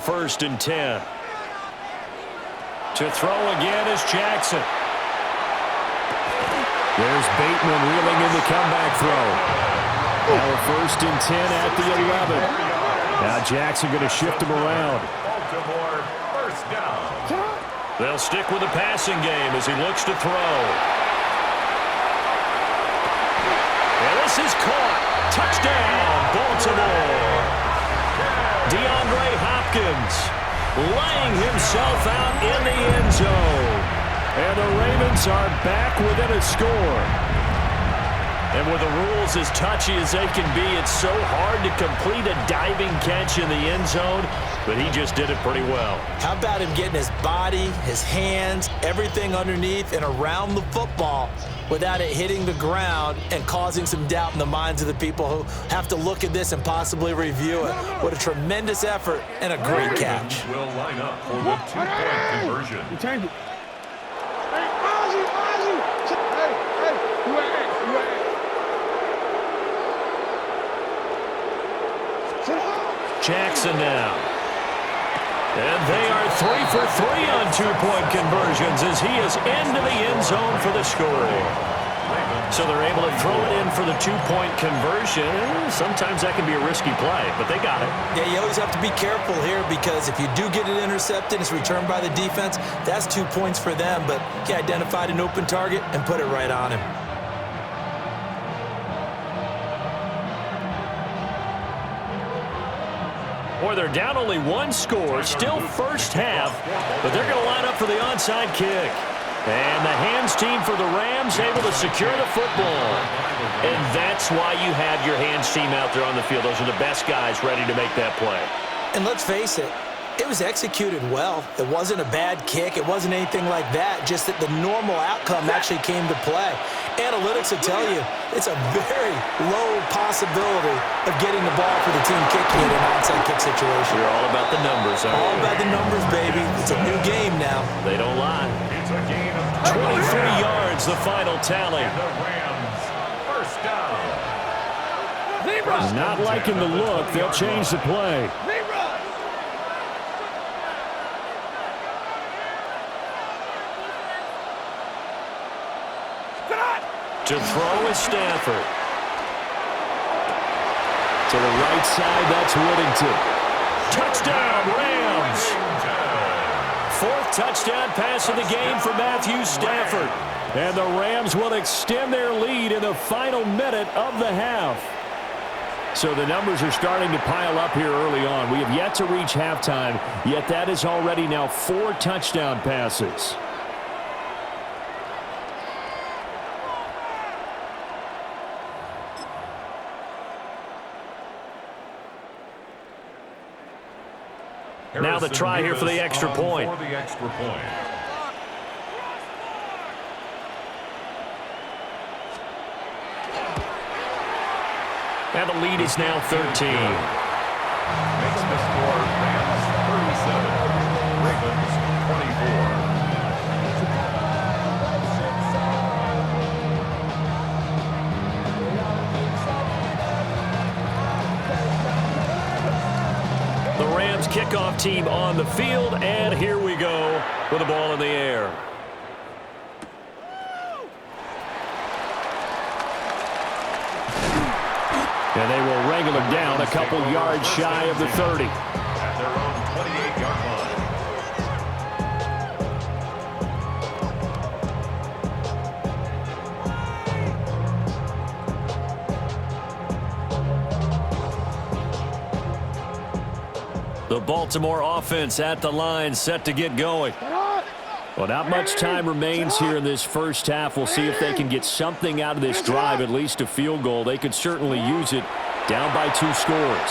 First and 10. To throw again is Jackson. There's Bateman reeling in the comeback throw. Now a first and 10 at the 11. Now Jackson going to shift him around. First down. They'll stick with the passing game as he looks to throw. And this is caught. Touchdown, Baltimore. DeAndre Hopkins laying himself out in the end zone. And the Ravens are back within a score. And with the rules as touchy as they can be, it's so hard to complete a diving catch in the end zone, but he just did it pretty well. How about him getting his body, his hands, everything underneath and around the football without it hitting the ground and causing some doubt in the minds of the people who have to look at this and possibly review it. What a tremendous effort and a great catch. Will line up for the two-point conversion. You turned it. Jackson now. And they are 3 for 3 on two-point conversions as he is into the end zone for the score. So they're able to throw it in for the two-point conversion. Sometimes that can be a risky play, but they got it. Yeah, you always have to be careful here because if you do get it intercepted, it's returned by the defense, that's 2 points for them. But he identified an open target and put it right on him. Boy, they're down only one score, still first half, but they're going to line up for the onside kick. And the hands team for the Rams able to secure the football. And that's why you have your hands team out there on the field. Those are the best guys ready to make that play. And let's face it, it was executed well. It wasn't a bad kick. It wasn't anything like that, just that the normal outcome actually came to play. Analytics will tell you it's a very low possibility of getting the ball for the team kicking in an onside kick situation. You're all about the numbers, aren't you? All about the numbers, baby. It's a new game now. They don't lie. It's a gain of 23 yards, the final tally. the Rams. First down. Not liking the look. They'll change the play. To throw is Stafford. To the right side, that's Whittington. Touchdown, Rams. Fourth touchdown pass of the game for Matthew Stafford. And the Rams will extend their lead in the final minute of the half. So the numbers are starting to pile up here early on. We have yet to reach halftime, yet that is already now 4 touchdown passes. Now the try here for the extra point. And the lead is now 13. Makes the score Rams 37, Ravens 24. The Rams kickoff team on the field, and here we go with the ball in the air. And they will wrangle him down a couple yards shy of the 30. At their own 28-yard line. The Baltimore offense at the line, set to get going. Well, not much time remains here in this first half. We'll see if they can get something out of this drive, at least a field goal. They could certainly use it, down by 2 scores.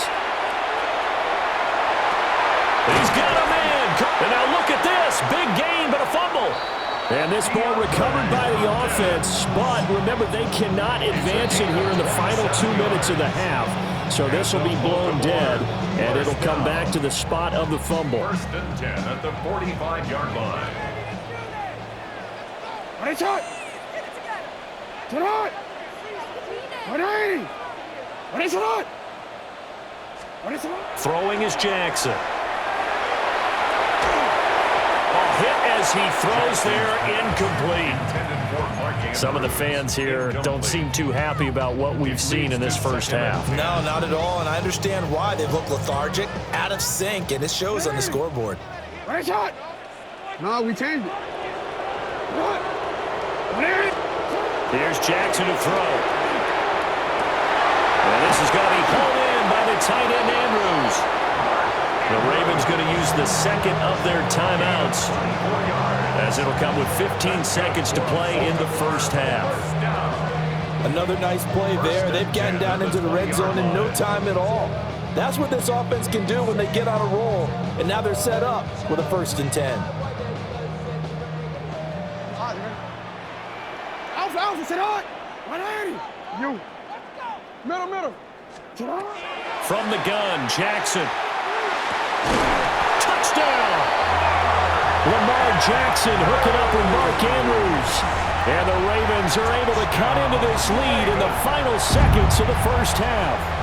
He's got a man. And now look at this. Big gain, but a fumble. And this ball recovered by the offense. But remember, they cannot advance it here in the final 2 minutes of the half. So this will be blown dead, and it'll come back to the spot of the fumble. First and 10 at the 45-yard line. Throwing is Jackson. as he throws there, incomplete. Some of the fans here don't seem too happy about what we've seen in this first half. No, not at all, and I understand why. They look lethargic, out of sync, and it shows on the scoreboard. Right shot. No, we changed it. What? Here's Jackson to throw. And this is going to be pulled in by the tight end, Andrews. The Ravens going to use the second of their timeouts, as it'll come with 15 seconds to play in the first half. Another nice play there. They've gotten down into the red zone in no time at all. That's what this offense can do when they get on a roll, and now they're set up with a 1st and 10. Alpha, sit on. 180. You. Middle. From the gun, Jackson. Touchdown! Lamar Jackson hooking up with Mark Andrews. And the Ravens are able to cut into this lead in the final seconds of the first half.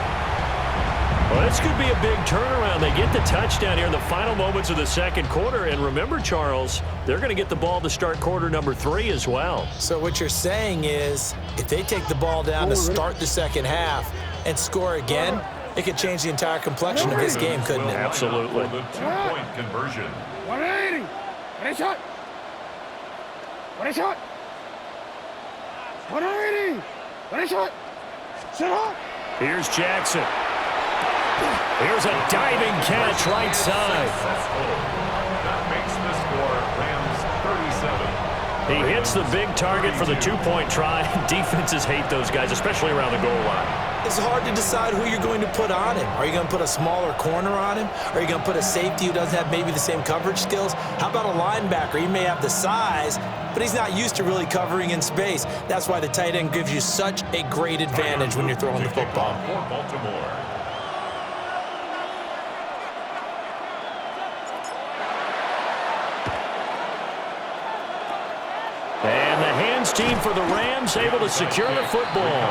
Well, this could be a big turnaround. They get the touchdown here in the final moments of the second quarter. And remember, Charles, they're going to get the ball to start quarter number 3 as well. So what you're saying is, if they take the ball down to start the second half and score again, it could change the entire complexion of this game, couldn't it? Absolutely. The 2-point conversion. 180. Right shot. Right shot. 180. Right shot. Sit on. Here's Jackson. Here's a diving catch right side. That makes the score Rams 37. He hits the big target for the 2-point try. Defenses hate those guys, especially around the goal line. It's hard to decide who you're going to put on him. Are you going to put a smaller corner on him? Are you going to put a safety who doesn't have maybe the same coverage skills? How about a linebacker? He may have the size, but he's not used to really covering in space. That's why the tight end gives you such a great advantage when you're throwing the football. For Baltimore. And the hands team for the Rams able to secure the football.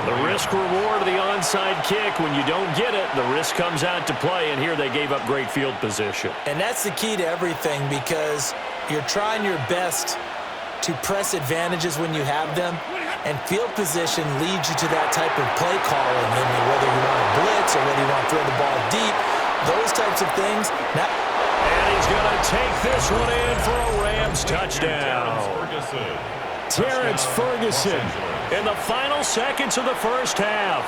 The risk reward of the onside kick. When you don't get it, the risk comes out to play, and here they gave up great field position. And that's the key to everything, because you're trying your best to press advantages when you have them, and field position leads you to that type of play calling, and whether you want to blitz or whether you want to throw the ball deep, those types of things. And he's going to take this one in for a Rams touchdown. Terrence Ferguson in the final seconds of the first half.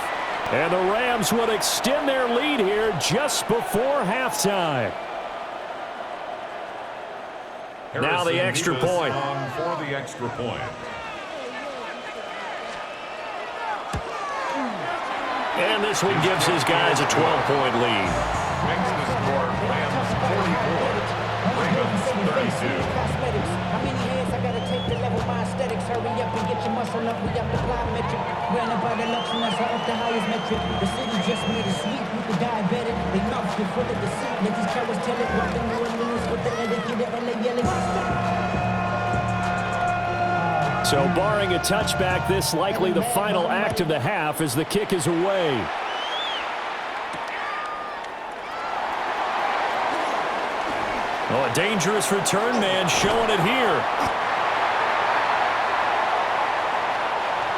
And the Rams would extend their lead here just before halftime. Now the extra point. For the extra point. And this one gives his guys a 12-point lead. Makes the score Rams 44, Ravens 32. How many hands I gotta take to level my aesthetics? Hurry up and get your muscle up. We got the plyometric. Granted by the luxury, that's up the highest metric. The city just made a sweep with the diabetic. They mouths get full of deceit. Let these cowards tell it. Walk the New Orleans with the etiquette. LA yelling. So barring a touchback, this likely the final act of the half as the kick is away. Oh, a dangerous return man showing it here.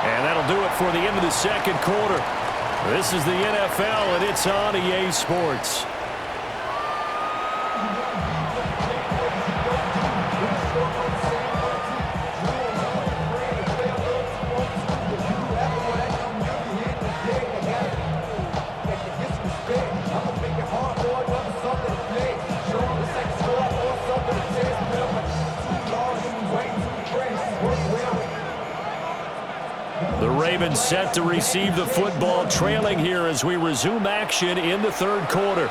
And that'll do it for the end of the second quarter. This is the NFL, and it's on EA Sports. The Ravens set to receive the football, trailing here as we resume action in the third quarter.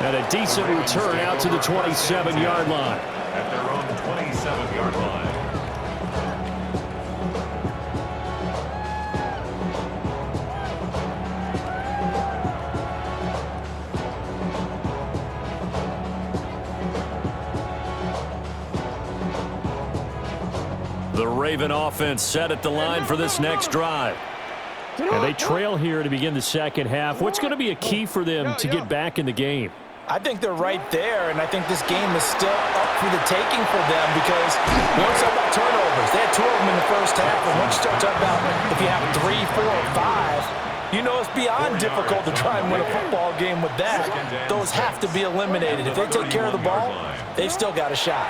And a decent return out to the 27-yard line. At their own 27-yard line. The Raven offense set at the line for this next drive. And they trail here to begin the second half. What's going to be a key for them to get back in the game? I think they're right there, and I think this game is still up for the taking for them because we don't talk about turnovers. They had 2 of them in the first half, and once you start talking about if you have 3, 4, or 5, you know it's beyond difficult to try and win a football game with that. Those have to be eliminated. If they take care of the ball, they've still got a shot.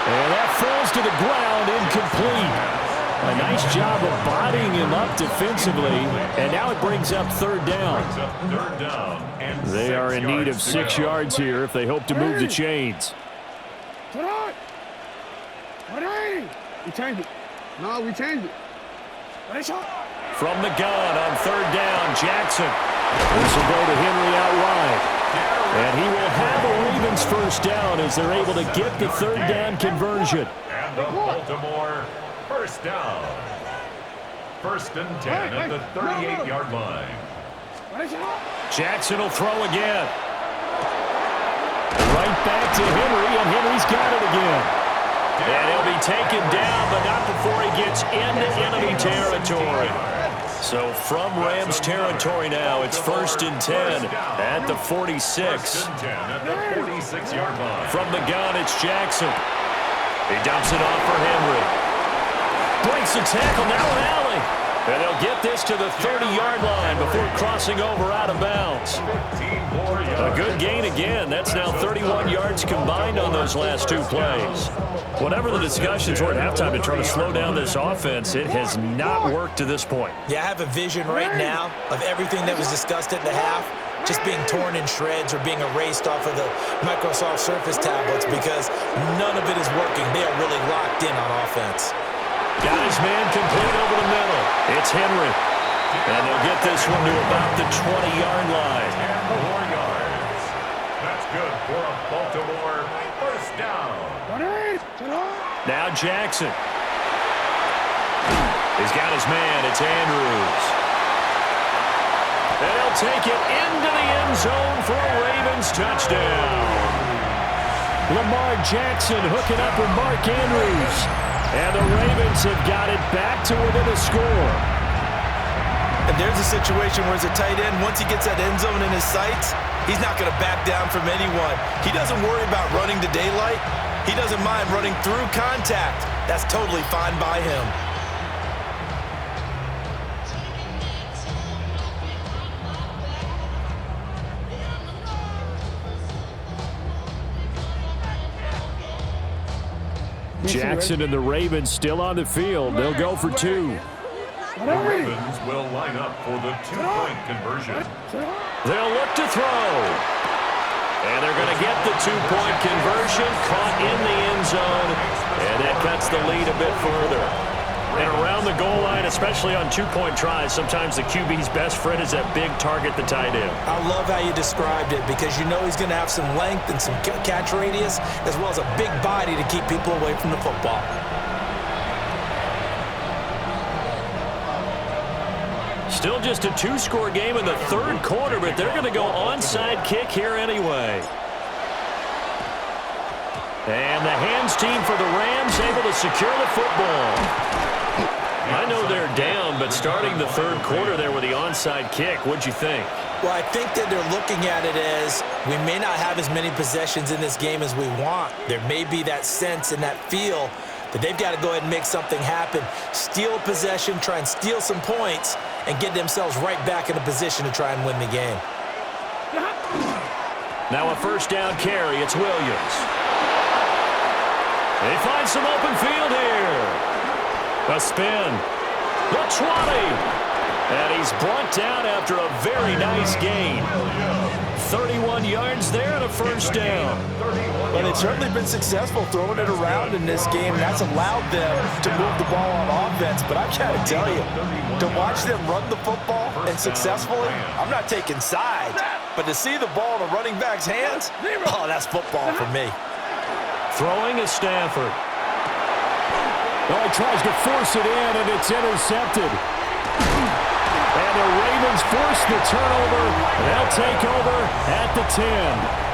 And that falls to the ground, incomplete. A nice job of bodying him up defensively, and now it brings up third down. They are in need of 6 yards here if they hope to move the chains. We changed it. No, we changed it. From the gun on third down, Jackson. This will go to Henry out wide. And he will have a Ravens first down as they're able to get the third down conversion. And the Baltimore first down. 1st and 10 at the 38-yard line. Jackson will throw again. Right back to Henry, and Henry's got it again. And he'll be taken down, but not before he gets into enemy territory. So from Rams territory now, it's 1st and 10 at the 46. From the gun, it's Jackson. He dumps it off for Henry. Breaks the tackle, now an alley. And they'll get this to the 30-yard line before crossing over out of bounds. A good gain again. That's now 31 yards combined on those last 2 plays. Whatever the discussions were at halftime to try to slow down this offense, it has not worked to this point. Yeah, I have a vision right now of everything that was discussed at the half just being torn in shreds or being erased off of the Microsoft Surface tablets because none of it is working. They are really locked in on offense. Got his man complete over the middle. It's Henry. And they'll get this one to about the 20-yard line. 4 yards. That's good for a Baltimore first down. Now Jackson. He's got his man. It's Andrews. And he'll take it into the end zone for a Ravens touchdown. Lamar Jackson hooking up with Mark Andrews. And the Ravens have got it back to within a score. And there's a situation where as a tight end, once he gets that end zone in his sights, he's not going to back down from anyone. He doesn't worry about running to daylight. He doesn't mind running through contact. That's totally fine by him. Jackson and the Ravens still on the field. They'll go for 2. The Ravens will line up for the 2-point conversion. They'll look to throw. And they're going to get the 2-point conversion, caught in the end zone, and that cuts the lead a bit further. And around the goal line, especially on 2-point tries, sometimes the QB's best friend is that big target, the tight end. I love how you described it because you know he's going to have some length and some catch radius as well as a big body to keep people away from the football. Still just a 2-score game in the third quarter, but they're going to go onside kick here anyway. And the hands team for the Rams able to secure the football. I know they're down, but starting the third quarter there with the onside kick, what'd you think? Well, I think that they're looking at it as we may not have as many possessions in this game as we want. There may be that sense and that feel that they've got to go ahead and make something happen, steal a possession, try and steal some points, and get themselves right back in a position to try and win the game. Now a first down carry, it's Williams. They find some open field here. A spin. The 20. And he's brought down after a very nice gain. 31 yards there and a first down. Well, they've certainly been successful throwing it around in this game. That's allowed them to move the ball on offense. But I've got to tell you, to watch them run the football and successfully, I'm not taking sides. But to see the ball in a running back's hands, oh, that's football for me. Throwing is Stafford. Well, he tries to force it in, and it's intercepted. And the Ravens force the turnover. They'll take over at the 10.